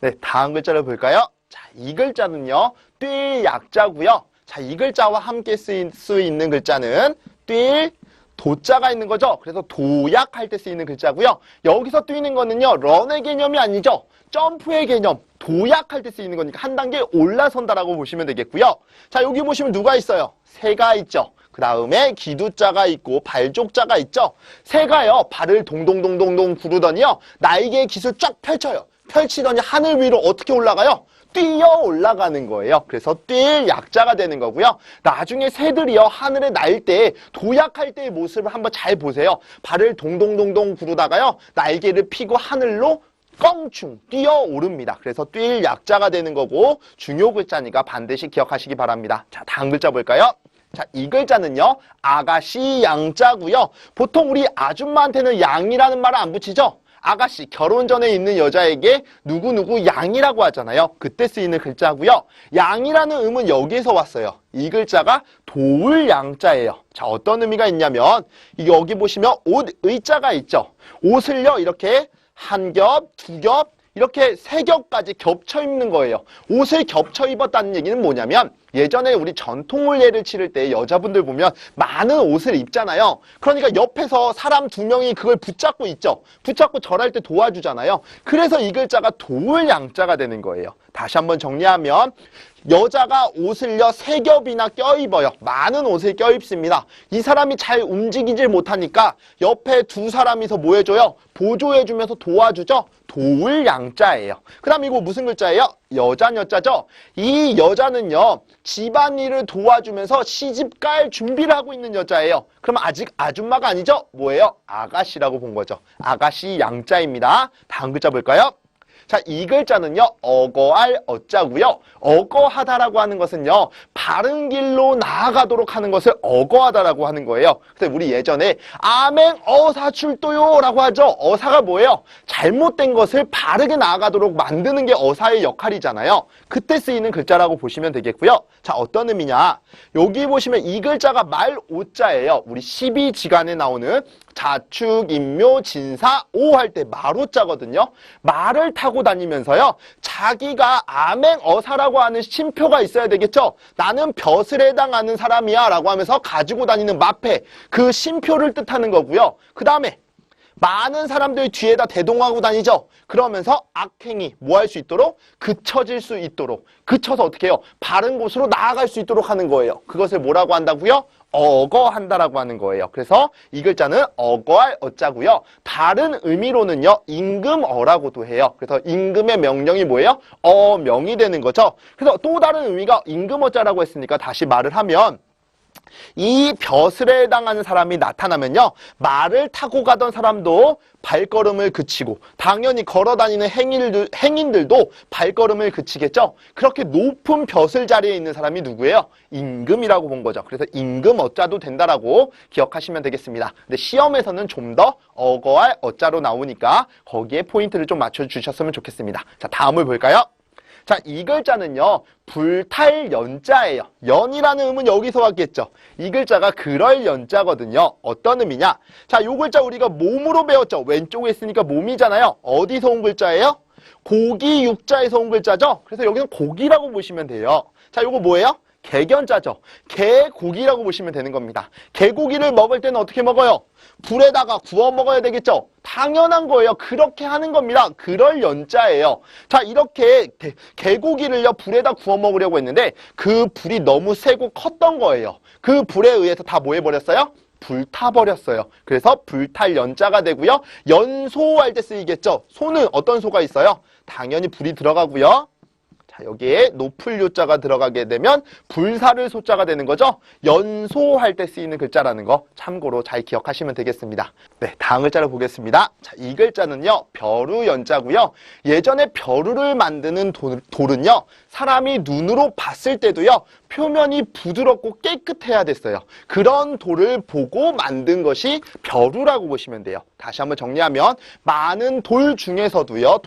네, 다음 글자를 볼까요? 자, 이 글자는요, 뛸 약자고요. 자, 이 글자와 함께 쓰일 수 있는 글자는 뛸, 도자가 있는 거죠. 그래서 도약할 때 쓰이는 글자고요. 여기서 뛰는 거는요, 런의 개념이 아니죠. 점프의 개념, 도약할 때 쓰이는 거니까 한 단계 올라선다라고 보시면 되겠고요. 자, 여기 보시면 누가 있어요? 새가 있죠. 그 다음에 기두자가 있고 발족자가 있죠. 새가요, 발을 동동동동동 구르더니요, 날개의 깃을 쫙 펼쳐요. 펼치더니 하늘 위로 어떻게 올라가요? 뛰어 올라가는 거예요. 그래서 뛸 약자가 되는 거고요. 나중에 새들이요, 하늘에 날 때 도약할 때의 모습을 한번 잘 보세요. 발을 동동동동 구르다가요, 날개를 펴고 하늘로 껑충 뛰어 오릅니다. 그래서 뛸 약자가 되는 거고, 중요 글자니까 반드시 기억하시기 바랍니다. 자, 다음 글자 볼까요? 자, 이 글자는요, 아가씨 양자고요. 보통 우리 아줌마한테는 양이라는 말을 안 붙이죠? 아가씨, 결혼 전에 있는 여자에게 누구누구 양이라고 하잖아요. 그때 쓰이는 글자고요. 양이라는 음은 여기에서 왔어요. 이 글자가 도울 양자예요. 자, 어떤 의미가 있냐면 여기 보시면 옷 의자가 있죠. 옷을요, 이렇게 한 겹, 두 겹, 이렇게 세 겹까지 겹쳐 입는 거예요. 옷을 겹쳐 입었다는 얘기는 뭐냐면 예전에 우리 전통 혼례를 치를 때 여자분들 보면 많은 옷을 입잖아요. 그러니까 옆에서 사람 두 명이 그걸 붙잡고 있죠. 붙잡고 절할 때 도와주잖아요. 그래서 이 글자가 도울 양자가 되는 거예요. 다시 한번 정리하면 여자가 옷을요, 세 겹이나 껴입어요. 많은 옷을 껴입습니다. 이 사람이 잘 움직이질 못하니까 옆에 두 사람이서 뭐 해줘요? 보조해주면서 도와주죠? 도울 양자예요. 그 다음 이거 무슨 글자예요? 여자죠? 이 여자는요, 집안일을 도와주면서 시집 갈 준비를 하고 있는 여자예요. 그러면 아직 아줌마가 아니죠? 뭐예요? 아가씨라고 본 거죠. 아가씨 양자입니다. 다음 글자 볼까요? 자, 이 글자는요, 어거할 어자고요. 어거하다라고 하는 것은요, 바른 길로 나아가도록 하는 것을 어거하다라고 하는 거예요. 그래서 우리 예전에 아맹 어사 출도요 라고 하죠. 어사가 뭐예요? 잘못된 것을 바르게 나아가도록 만드는 게 어사의 역할이잖아요. 그때 쓰이는 글자라고 보시면 되겠고요. 자, 어떤 의미냐? 여기 보시면 이 글자가 말 오자예요. 우리 12지간에 나오는 자축, 인묘, 진사, 오 할 때 말오자거든요. 말을 타고 다니면서요, 자기가 암행어사라고 하는 쉼표가 있어야 되겠죠. 나는 벼슬에 해당하는 사람이야 라고 하면서 가지고 다니는 마패, 그 쉼표를 뜻하는 거고요. 그 다음에 많은 사람들 뒤에다 대동하고 다니죠. 그러면서 악행이 뭐 할 수 있도록? 그쳐질 수 있도록. 그쳐서 어떻게 해요? 바른 곳으로 나아갈 수 있도록 하는 거예요. 그것을 뭐라고 한다고요? 어거한다라고 하는 거예요. 그래서 이 글자는 어거할 어자고요. 다른 의미로는요, 임금어라고도 해요. 그래서 임금의 명령이 뭐예요? 어명이 되는 거죠. 그래서 또 다른 의미가 임금어자라고 했으니까 다시 말을 하면 이 벼슬에 해당하는 사람이 나타나면요, 말을 타고 가던 사람도 발걸음을 그치고 당연히 걸어다니는 행인들도 발걸음을 그치겠죠. 그렇게 높은 벼슬 자리에 있는 사람이 누구예요? 임금이라고 본 거죠. 그래서 임금 어자도 된다라고 기억하시면 되겠습니다. 근데 시험에서는 좀 더 어거할 어자로 나오니까 거기에 포인트를 좀 맞춰주셨으면 좋겠습니다. 자, 다음을 볼까요? 자, 이 글자는요, 불탈 연자예요. 연이라는 음은 여기서 왔겠죠. 이 글자가 그럴 연자거든요. 어떤 의미냐? 자, 이 글자 우리가 몸으로 배웠죠. 왼쪽에 있으니까 몸이잖아요. 어디서 온 글자예요? 고기 육자에서 온 글자죠. 그래서 여기는 고기라고 보시면 돼요. 자, 요거 뭐예요? 개견자죠. 개고기라고 보시면 되는 겁니다. 개고기를 먹을 때는 어떻게 먹어요? 불에다가 구워 먹어야 되겠죠? 당연한 거예요. 그렇게 하는 겁니다. 그럴 연자예요. 자, 이렇게 개고기를요, 불에다 구워 먹으려고 했는데 그 불이 너무 세고 컸던 거예요. 그 불에 의해서 다 뭐 해버렸어요? 불타버렸어요. 그래서 불탈 연자가 되고요. 연소할 때 쓰이겠죠? 소는 어떤 소가 있어요? 당연히 불이 들어가고요. 자, 여기에 높을 요자가 들어가게 되면 불사를 소자가 되는 거죠. 연소할 때 쓰이는 글자라는 거 참고로 잘 기억하시면 되겠습니다. 네, 다음 글자를 보겠습니다. 자, 이 글자는요, 벼루 연자고요. 예전에 벼루를 만드는 돌은요, 사람이 눈으로 봤을 때도요, 표면이 부드럽고 깨끗해야 됐어요. 그런 돌을 보고 만든 것이 벼루라고 보시면 돼요. 다시 한번 정리하면 많은 돌 중에서도요,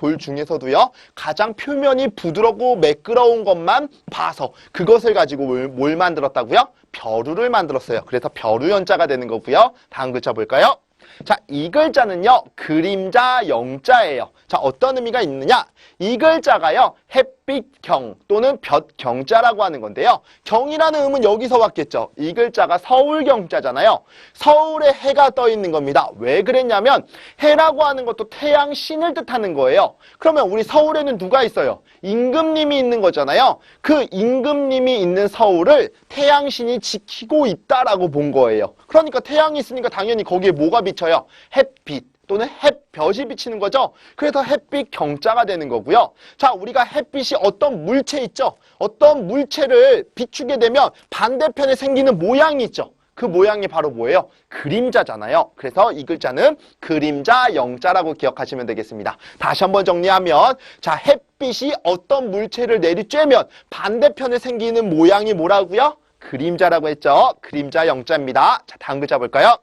가장 표면이 부드럽고 매끄러운 것만 봐서 그것을 가지고 뭘 만들었다고요? 벼루를 만들었어요. 그래서 벼루 연자가 되는 거고요. 다음 글자 볼까요? 자, 이 글자는요, 그림자 영자예요. 자, 어떤 의미가 있느냐? 이 글자가요, 햇빛경 또는 볕경자라고 하는 건데요. 경이라는 음은 여기서 왔겠죠. 이 글자가 서울경자잖아요. 서울에 해가 떠 있는 겁니다. 왜 그랬냐면 해라고 하는 것도 태양 신을 뜻하는 거예요. 그러면 우리 서울에는 누가 있어요? 임금님이 있는 거잖아요. 그 임금님이 있는 서울을 태양신이 지키고 있다라고 본 거예요. 그러니까 태양이 있으니까 당연히 거기에 뭐가 비쳐요? 햇빛 또는 햇볕이 비치는 거죠. 그래서 햇빛 경자가 되는 거고요. 자, 우리가 햇빛이 어떤 물체 있죠? 어떤 물체를 비추게 되면 반대편에 생기는 모양이 있죠. 그 모양이 바로 뭐예요? 그림자잖아요. 그래서 이 글자는 그림자 영자라고 기억하시면 되겠습니다. 다시 한번 정리하면, 자, 햇빛이 어떤 물체를 내리쬐면 반대편에 생기는 모양이 뭐라고요? 그림자라고 했죠. 그림자 영자입니다. 자, 다음 글자 볼까요?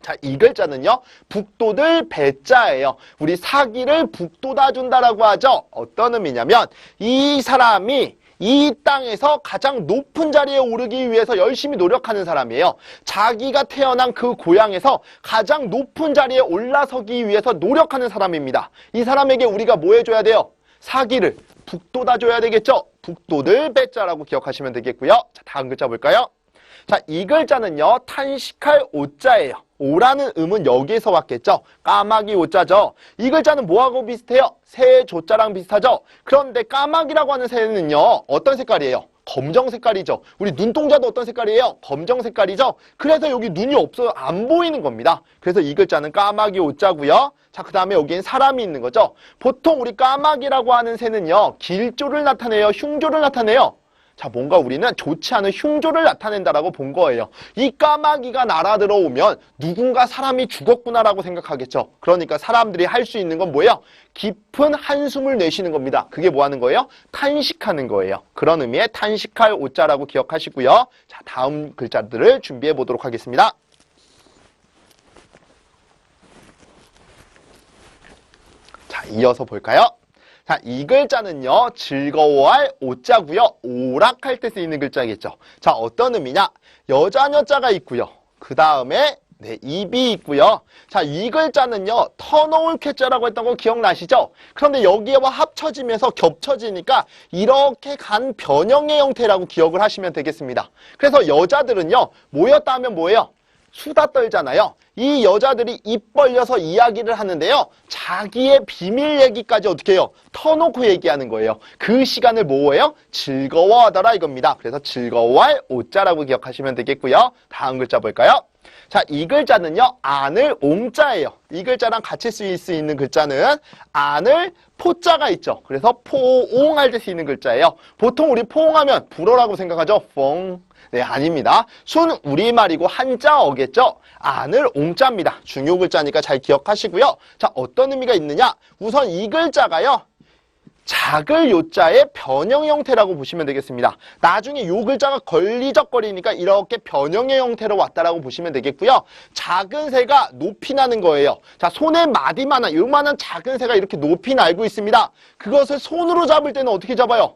자, 이 글자는요, 북돋을 배자예요. 우리 사기를 북돋아준다라고 하죠. 어떤 의미냐면, 이 사람이 이 땅에서 가장 높은 자리에 오르기 위해서 열심히 노력하는 사람이에요. 자기가 태어난 그 고향에서 가장 높은 자리에 올라서기 위해서 노력하는 사람입니다. 이 사람에게 우리가 뭐 해줘야 돼요? 사기를 북돋아줘야 되겠죠? 북돋을 배자라고 기억하시면 되겠고요. 자, 다음 글자 볼까요? 자, 이 글자는요, 탄식할 오자예요. 오라는 음은 여기에서 왔겠죠? 까마귀 오자죠? 이 글자는 뭐하고 비슷해요? 새 조자랑 비슷하죠? 그런데 까마귀라고 하는 새는요, 어떤 색깔이에요? 검정 색깔이죠. 우리 눈동자도 어떤 색깔이에요? 검정 색깔이죠? 그래서 여기 눈이 없어서 안 보이는 겁니다. 그래서 이 글자는 까마귀 오자고요. 자, 그 다음에 여기엔 사람이 있는 거죠. 보통 우리 까마귀라고 하는 새는요, 길조를 나타내요? 흉조를 나타내요? 자, 뭔가 우리는 좋지 않은 흉조를 나타낸다라고 본 거예요. 이 까마귀가 날아들어오면 누군가 사람이 죽었구나라고 생각하겠죠. 그러니까 사람들이 할 수 있는 건 뭐예요? 깊은 한숨을 내쉬는 겁니다. 그게 뭐 하는 거예요? 탄식하는 거예요. 그런 의미의 탄식할 오자라고 기억하시고요. 자, 다음 글자들을 준비해 보도록 하겠습니다. 자, 이어서 볼까요? 자, 이 글자는요, 즐거워할 오자고요. 오락할 때 쓰이는 글자겠죠. 자, 어떤 의미냐? 여자녀자가 있고요. 그 다음에 입이 있고요. 자, 이 글자는요, 터놓을 쾌자라고 했던 거 기억나시죠? 그런데 여기와 합쳐지면서 겹쳐지니까 이렇게 간 변형의 형태라고 기억을 하시면 되겠습니다. 그래서 여자들은요, 모였다 하면 뭐예요? 수다 떨잖아요. 이 여자들이 입 벌려서 이야기를 하는데요. 자기의 비밀 얘기까지 어떻게 해요? 터놓고 얘기하는 거예요. 그 시간을 뭐예요? 즐거워하더라 이겁니다. 그래서 즐거워할 오자라고 기억하시면 되겠고요. 다음 글자 볼까요? 자, 이 글자는요, 안을 옹자예요. 이 글자랑 같이 쓰일 수 있는 글자는 안을 포자가 있죠. 그래서 포옹할 때 쓰이는 글자예요. 보통 우리 포옹하면 불어라고 생각하죠. 뽕. 네, 아닙니다. 순 우리말이고 한자어겠죠. 안을 옹자입니다. 중요 글자니까 잘 기억하시고요. 자, 어떤 의미가 있느냐? 우선 이 글자가요, 작을 요자의 변형 형태라고 보시면 되겠습니다. 나중에 요 글자가 걸리적거리니까 이렇게 변형의 형태로 왔다라고 보시면 되겠고요. 작은 새가 높이 나는 거예요. 자, 손에 마디만한 요만한 작은 새가 이렇게 높이 날고 있습니다. 그것을 손으로 잡을 때는 어떻게 잡아요?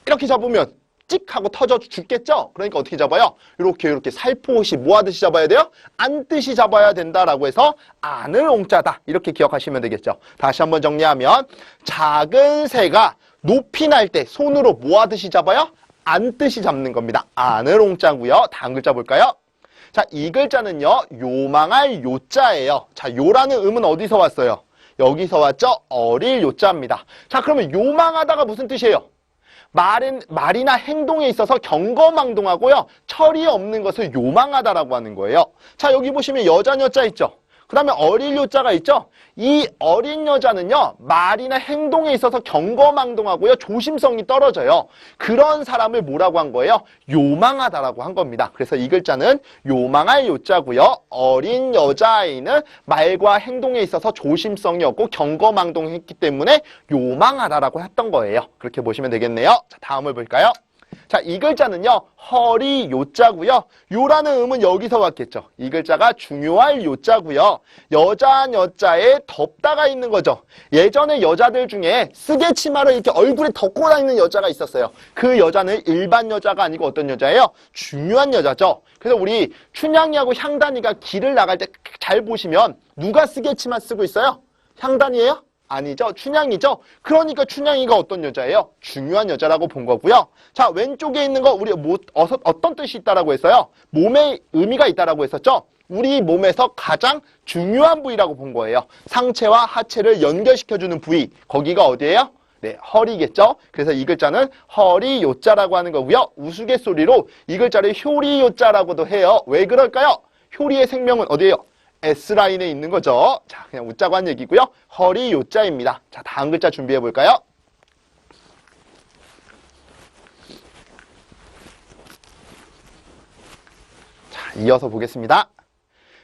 이렇게 잡으면 찍 하고 터져 죽겠죠? 그러니까 어떻게 잡아요? 이렇게 살포시 뭐 하듯이 잡아야 돼요? 안듯이 잡아야 된다라고 해서 안을 옹자다. 이렇게 기억하시면 되겠죠. 다시 한번 정리하면 작은 새가 높이 날 때 손으로 뭐 하듯이 잡아요? 안듯이 잡는 겁니다. 안을 옹자고요. 다음 글자 볼까요? 자, 이 글자는요, 요망할 요자예요. 자, 요라는 음은 어디서 왔어요? 여기서 왔죠? 어릴 요자입니다. 자, 그러면 요망하다가 무슨 뜻이에요? 말이나 행동에 있어서 경거망동하고요. 철이 없는 것을 요망하다라고 하는 거예요. 자, 여기 보시면 여자녀자 있죠. 그 다음에 어릴 요자가 있죠. 이 어린 여자는요, 말이나 행동에 있어서 경거망동하고요, 조심성이 떨어져요. 그런 사람을 뭐라고 한 거예요? 요망하다라고 한 겁니다. 그래서 이 글자는 요망할 요자고요. 어린 여자아이는 말과 행동에 있어서 조심성이 없고 경거망동했기 때문에 요망하다라고 했던 거예요. 그렇게 보시면 되겠네요. 자, 다음을 볼까요? 자, 이 글자는요, 허리 요자고요. 요라는 음은 여기서 왔겠죠. 이 글자가 중요할 요자고요. 여자 여자에 덮다가 있는 거죠. 예전에 여자들 중에 쓰개 치마를 이렇게 얼굴에 덮고 다니는 여자가 있었어요. 그 여자는 일반 여자가 아니고 어떤 여자예요? 중요한 여자죠. 그래서 우리 춘향이하고 향단이가 길을 나갈 때 잘 보시면 누가 쓰개 치마 쓰고 있어요? 향단이에요? 아니죠. 춘향이죠. 그러니까 춘향이가 어떤 여자예요? 중요한 여자라고 본 거고요. 자, 왼쪽에 있는 거 우리 어떤 뜻이 있다라고 했어요? 몸에 의미가 있다라고 했었죠. 우리 몸에서 가장 중요한 부위라고 본 거예요. 상체와 하체를 연결시켜주는 부위. 거기가 어디예요? 네, 허리겠죠. 그래서 이 글자는 허리 요자라고 하는 거고요. 우스갯소리로 이 글자를 효리 요자라고도 해요. 왜 그럴까요? 효리의 생명은 어디예요? S라인에 있는 거죠. 자, 그냥 웃자고 한 얘기고요. 허리 요자입니다. 자, 다음 글자 준비해 볼까요? 자, 이어서 보겠습니다.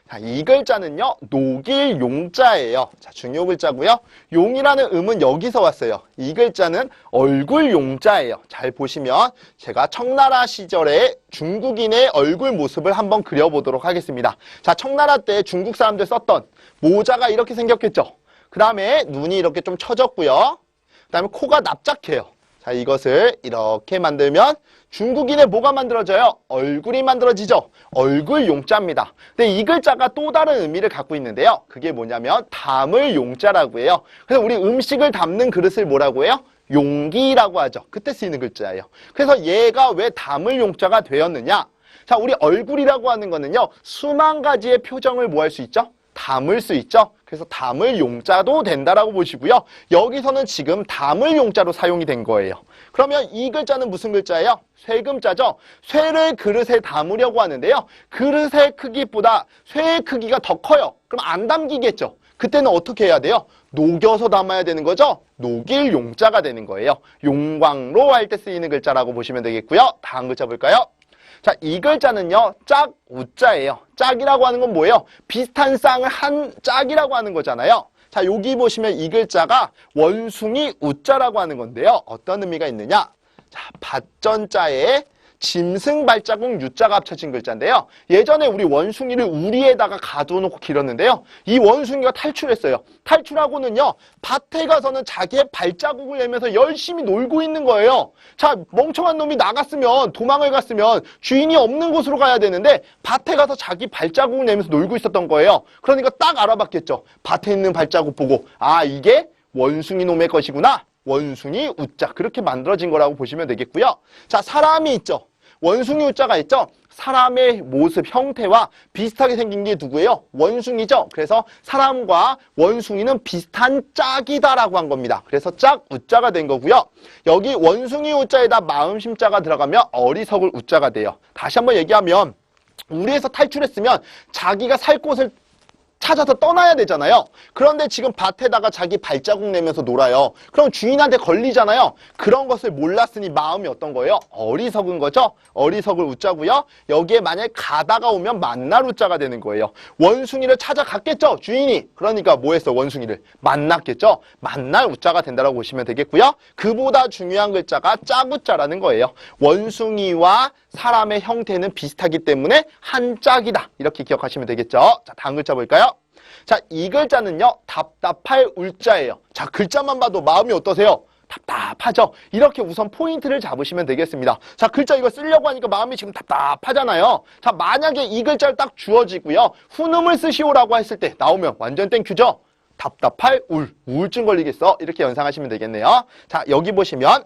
자, 이 글자는요, 녹일 용자예요. 자, 중요 글자고요. 용이라는 음은 여기서 왔어요. 이 글자는 얼굴 용자예요. 잘 보시면 제가 청나라 시절에 중국인의 얼굴 모습을 한번 그려보도록 하겠습니다. 자, 청나라 때 중국 사람들 썼던 모자가 이렇게 생겼겠죠. 그 다음에 눈이 이렇게 좀 처졌고요. 그 다음에 코가 납작해요. 자, 이것을 이렇게 만들면 중국인의 뭐가 만들어져요? 얼굴이 만들어지죠. 얼굴 용자입니다. 근데 이 글자가 또 다른 의미를 갖고 있는데요. 그게 뭐냐면 담을 용자라고 해요. 그래서 우리 음식을 담는 그릇을 뭐라고 해요? 용기라고 하죠. 그때 쓰이는 글자예요. 그래서 얘가 왜 담을 용자가 되었느냐? 자, 우리 얼굴이라고 하는 거는요. 수만 가지의 표정을 뭐 할 수 있죠? 담을 수 있죠. 그래서 담을 용자도 된다라고 보시고요. 여기서는 지금 담을 용자로 사용이 된 거예요. 그러면 이 글자는 무슨 글자예요? 쇠금자죠. 쇠를 그릇에 담으려고 하는데요. 그릇의 크기보다 쇠의 크기가 더 커요. 그럼 안 담기겠죠. 그때는 어떻게 해야 돼요? 녹여서 담아야 되는 거죠. 녹일 용자가 되는 거예요. 용광로 할 때 쓰이는 글자라고 보시면 되겠고요. 다음 글자 볼까요? 자, 이 글자는요, 짝, 우자예요. 짝이라고 하는 건 뭐예요? 비슷한 쌍을 한 짝이라고 하는 거잖아요. 자, 여기 보시면 이 글자가 원숭이 우자라고 하는 건데요. 어떤 의미가 있느냐? 자, 밭전자에 짐승 발자국 유자가 합쳐진 글자인데요. 예전에 우리 원숭이를 우리에다가 가둬놓고 길었는데요. 이 원숭이가 탈출했어요. 탈출하고는요. 밭에 가서는 자기의 발자국을 내면서 열심히 놀고 있는 거예요. 자, 멍청한 놈이 나갔으면 도망을 갔으면 주인이 없는 곳으로 가야 되는데 밭에 가서 자기 발자국을 내면서 놀고 있었던 거예요. 그러니까 딱 알아봤겠죠. 밭에 있는 발자국 보고 아, 이게 원숭이 놈의 것이구나. 원숭이 우자 그렇게 만들어진 거라고 보시면 되겠고요. 자, 사람이 있죠. 원숭이 우자가 있죠. 사람의 모습, 형태와 비슷하게 생긴 게 누구예요? 원숭이죠. 그래서 사람과 원숭이는 비슷한 짝이다라고 한 겁니다. 그래서 짝 우자가 된 거고요. 여기 원숭이 우자에다 마음심자가 들어가면 어리석을 우자가 돼요. 다시 한번 얘기하면 우리에서 탈출했으면 자기가 살 곳을 찾아서 떠나야 되잖아요. 그런데 지금 밭에다가 자기 발자국 내면서 놀아요. 그럼 주인한테 걸리잖아요. 그런 것을 몰랐으니 마음이 어떤 거예요? 어리석은 거죠. 어리석을 우자고요. 여기에 만약에 가다가 오면 만날 우자가 되는 거예요. 원숭이를 찾아갔겠죠. 주인이. 그러니까 뭐 했어? 원숭이를 만났겠죠. 만날 우자가 된다고 보시면 되겠고요. 그보다 중요한 글자가 짝우자라는 거예요. 원숭이와 사람의 형태는 비슷하기 때문에 한 짝이다. 이렇게 기억하시면 되겠죠. 자, 다음 글자 볼까요? 자, 이 글자는요, 답답할 울자예요. 자, 글자만 봐도 마음이 어떠세요? 답답하죠? 이렇게 우선 포인트를 잡으시면 되겠습니다. 자, 글자 이거 쓰려고 하니까 마음이 지금 답답하잖아요. 자, 만약에 이 글자를 딱 주어지고요, 훈음을 쓰시오라고 했을 때 나오면 완전 땡큐죠? 답답할 우울증 걸리겠어. 이렇게 연상하시면 되겠네요. 자, 여기 보시면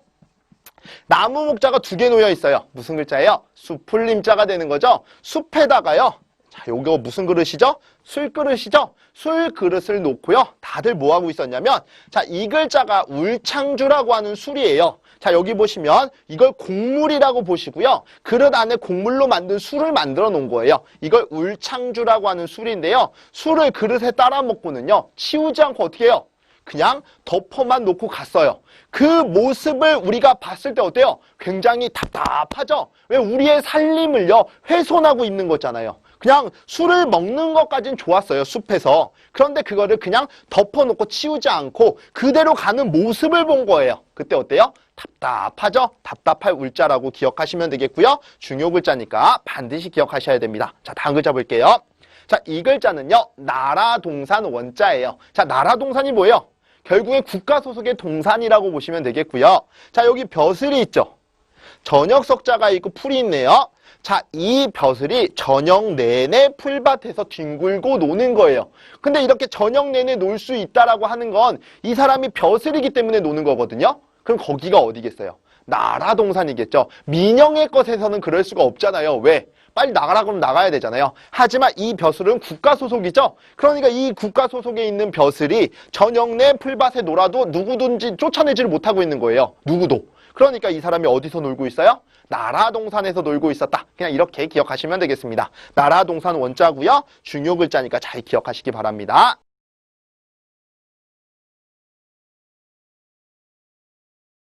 나무 목자가 두 개 놓여 있어요. 무슨 글자예요? 수풀림자가 되는 거죠. 숲에다가요. 자, 요거 무슨 그릇이죠? 술그릇이죠? 술그릇을 놓고요. 다들 뭐 하고 있었냐면 자, 이 글자가 울창주라고 하는 술이에요. 자, 여기 보시면 이걸 곡물이라고 보시고요. 그릇 안에 곡물로 만든 술을 만들어 놓은 거예요. 이걸 울창주라고 하는 술인데요. 술을 그릇에 따라 먹고는요. 치우지 않고 어떻게 해요? 그냥 덮어만 놓고 갔어요. 그 모습을 우리가 봤을 때 어때요? 굉장히 답답하죠? 왜 우리의 살림을요, 훼손하고 있는 거잖아요. 그냥 술을 먹는 것까진 좋았어요, 숲에서. 그런데 그거를 그냥 덮어놓고 치우지 않고 그대로 가는 모습을 본 거예요. 그때 어때요? 답답하죠? 답답할 울자라고 기억하시면 되겠고요. 중요 글자니까 반드시 기억하셔야 됩니다. 자, 다음 글자 볼게요. 자, 이 글자는요, 나라 동산 원자예요. 자, 나라 동산이 뭐예요? 결국에 국가 소속의 동산이라고 보시면 되겠고요. 자, 여기 벼슬이 있죠? 저녁 석자가 있고 풀이 있네요. 자, 이 벼슬이 저녁 내내 풀밭에서 뒹굴고 노는 거예요. 근데 이렇게 저녁 내내 놀 수 있다라고 하는 건 이 사람이 벼슬이기 때문에 노는 거거든요. 그럼 거기가 어디겠어요? 나라 동산이겠죠. 민영의 것에서는 그럴 수가 없잖아요. 왜? 빨리 나가라 그러면 나가야 되잖아요. 하지만 이 벼슬은 국가 소속이죠. 그러니까 이 국가 소속에 있는 벼슬이 저녁 내 풀밭에 놀아도 누구든지 쫓아내지를 못하고 있는 거예요. 누구도. 그러니까 이 사람이 어디서 놀고 있어요? 나라 동산에서 놀고 있었다. 그냥 이렇게 기억하시면 되겠습니다. 나라 동산 원자고요. 중요 글자니까 잘 기억하시기 바랍니다.